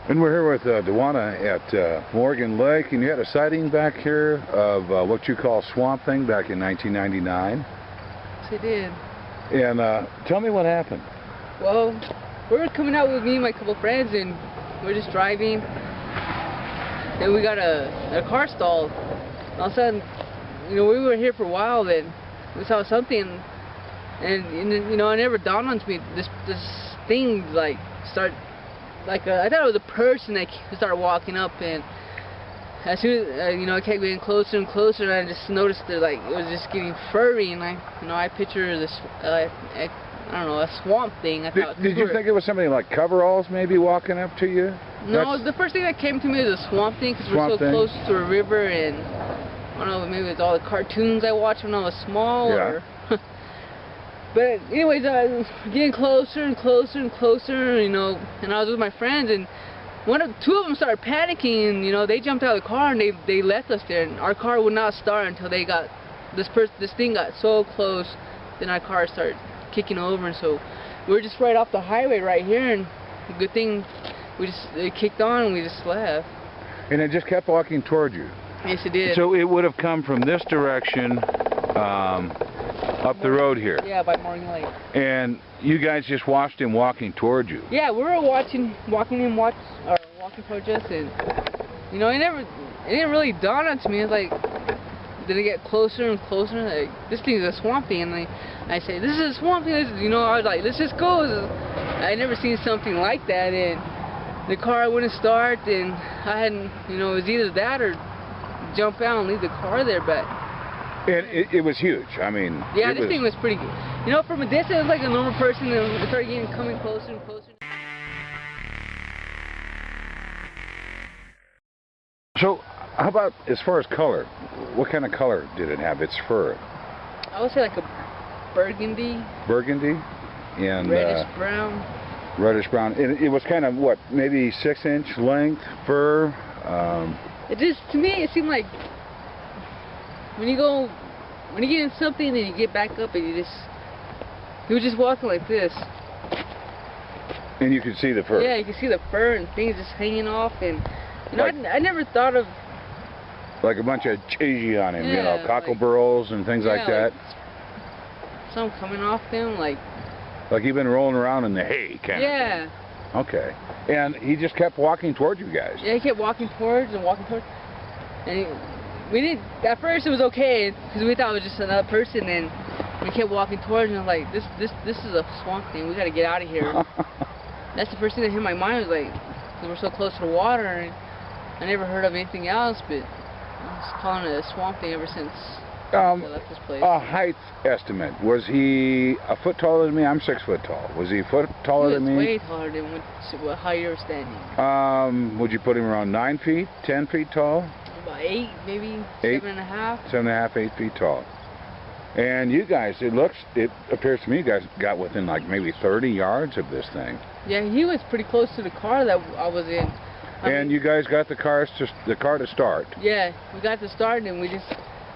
And we're here with Dewana at Morgan Lake, and you had a sighting back here of what you call Swamp Thing back in 1999. Yes, I did. And tell me what happened. Well, we were coming out with me and my couple friends, and we're just driving, and we got a car stalled. All of a sudden, we were here for a while, then we saw something, and it never dawned on me. This thing I thought it was a person that started walking up, and as soon as it kept getting closer and closer, and I just noticed that it was just getting furry, and I pictured this I don't know, a swamp thing. Did you think it was somebody like coveralls maybe walking up to you? No, the first thing that came to me was a swamp thing, because we're so close to a river, and I don't know, maybe it's all the cartoons I watched when I was small. Yeah. But anyways, I was getting closer and closer and closer, and I was with my friends, and two of them started panicking, and they jumped out of the car, and they left us there, and our car would not start until they got this thing got so close. Then our car started kicking over, and so we were just right off the highway right here, and good thing it kicked on, and we just left. And it just kept walking toward you. Yes, it did. So it would have come from this direction. Up the road here. Yeah, by Morgan Lake. And you guys just watched him walking towards you. Yeah, we were walking towards us, and it didn't really dawn on me. It's like, did it get closer and closer? Like, this thing is a swamp thing, and I say, this is a swamp thing. I was like, let's just go. I never seen something like that, and the car wouldn't start, and I hadn't, it was either that or jump out and leave the car there, but. And it was huge. I mean, yeah, this thing was pretty good. From a distance, it was like a normal person, and it started coming closer and closer. So, how about as far as color? What kind of color did it have? Its fur? I would say like a burgundy. Burgundy, and reddish brown. Reddish brown. It was kind of what, maybe 6-inch length fur. To me, it seemed like. When you get in something and you get back up and he was just walking like this. And you could see the fur. Yeah, you could see the fur and things just hanging off, and I never thought of like a bunch of cheesy on him, yeah, cockleburls and things like that. Some coming off him, like he'd been rolling around in the hay, kind of. Yeah. Okay. And he just kept walking towards you guys. Yeah, he kept walking towards, and at first it was okay, because we thought it was just another person, and we kept walking towards, and I was like, this is a swamp thing, we gotta get out of here. That's the first thing that hit my mind, was like, because we're so close to the water, and I never heard of anything else, but I was calling it a swamp thing ever since I left this place. A height estimate, was he a foot taller than me? I'm 6 foot tall. Was he a foot taller than me? He was way taller than what height you were standing. Would you put him around 9 feet, 10 feet tall? About 8, maybe 8, 7.5. 7.5, 8 feet tall. And you guys, it appears to me you guys got within like maybe 30 yards of this thing. Yeah, he was pretty close to the car that I was in. And you guys got the car to start. Yeah, we got to start, and we just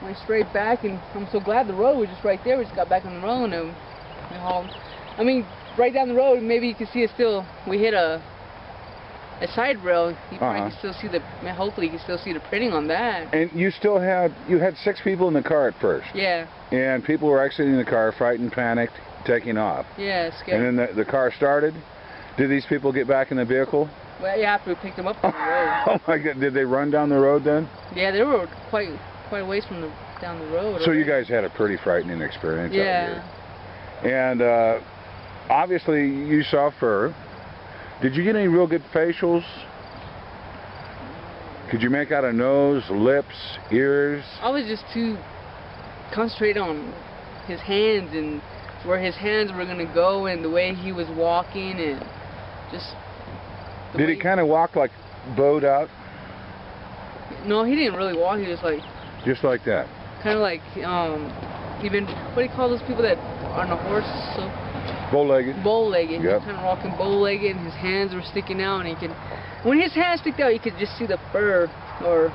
went straight back, and I'm so glad the road was just right there. We just got back on the road, and we hauled. I mean, right down the road, maybe you can see it still. We hit a side rail. You probably can still see hopefully you can still see the printing on that. And you had 6 people in the car at first. Yeah. And people were exiting the car, frightened, panicked, taking off. Yeah, scared. And then the car started. Did these people get back in the vehicle? Well, yeah, after we picked them up on the road. Oh my God! Did they run down the road then? Yeah, they were quite a ways down the road. So you guys had a pretty frightening experience out here. Yeah. And obviously you saw fur. Did you get any real good facials? Could you make out a nose, lips, ears? I was just too concentrated on his hands and where his hands were going to go, and the way he was walking, and just... Did he kind of walk like bowed out? No, he didn't really walk. He was like... Just like that? Kind of like, even, what do you call those people that are on a horse? So, bow-legged. Bow-legged. Yep. He was kind of walking bow-legged, and his hands were sticking out, and when his hands stick out, you could just see the fur, or...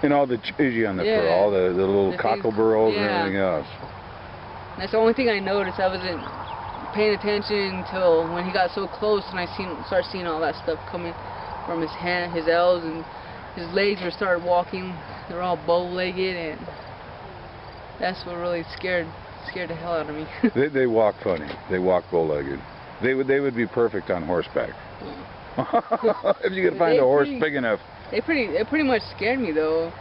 And all the cheesy on the fur, all the little cockleburls and everything else. That's the only thing I noticed. I wasn't paying attention until when he got so close, and I started seeing all that stuff coming from his hand, his elbows, and his legs were started walking. They're all bow-legged, and that's what really scared the hell out of me. They walk funny. They walk bow-legged. They would be perfect on horseback. If you could find a horse big enough. They pretty much scared me though.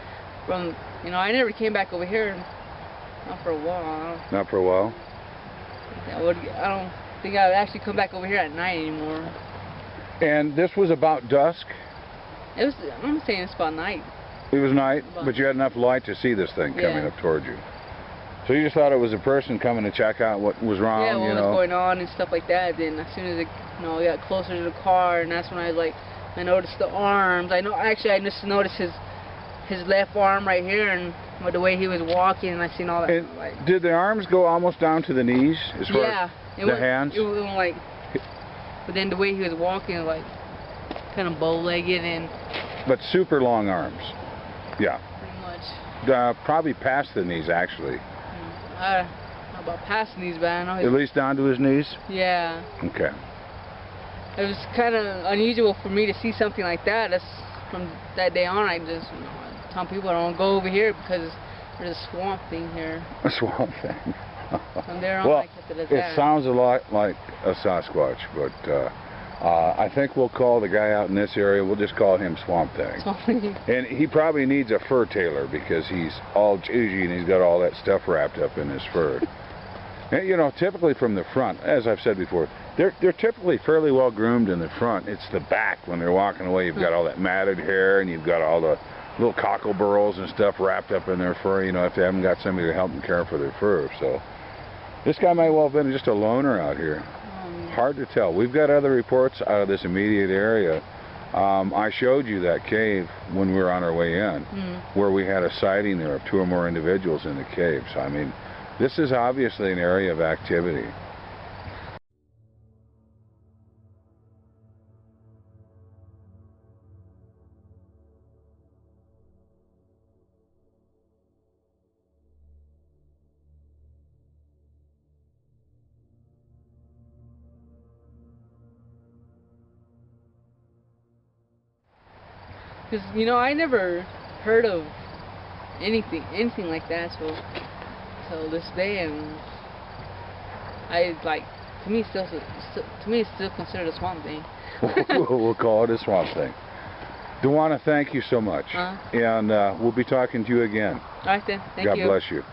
From I never came back over here. Not for a while. Not for a while. I don't think I'd actually come back over here at night anymore. And this was about dusk? I'm saying it's about night. It was night, but you had enough light to see this thing coming up towards you. So you just thought it was a person coming to check out what was wrong, what was going on and stuff like that. Then as soon as it got closer to the car, and that's when I noticed the arms. I just noticed his left arm right here, and the way he was walking, and I seen all that. And did the arms go almost down to the knees as far as the hands? It was but then the way he was walking, kind of bow-legged But super long arms. Yeah. Pretty much. Probably past the knees, actually. I don't know about past the knees, but I know at least down to his knees? Yeah. Okay. It was kind of unusual for me to see something like that. From that day on, I just tell people don't go over here because there's a swamp thing here. A swamp thing. From there on, well, I kept it as that. It sounds a lot like a Sasquatch, but I think we'll call the guy out in this area, we'll just call him Swamp Thing. And he probably needs a fur tailor because he's all jiggy and he's got all that stuff wrapped up in his fur. And, typically from the front, as I've said before, they're typically fairly well groomed in the front. It's the back when they're walking away. You've got all that matted hair and you've got all the little cockle burrows and stuff wrapped up in their fur, if they haven't got somebody to help them care for their fur. So this guy might well have been just a loner out here. Hard to tell. We've got other reports out of this immediate area. I showed you that cave when we were on our way in, where we had a sighting there of 2 or more individuals in the cave. So, I mean, this is obviously an area of activity. Because, I never heard of anything like that, so this day, and to me it's still considered a swamp thing. We'll call it a swamp thing. Dewana, thank you so much. And we'll be talking to you again. All right then, thank you. God bless you.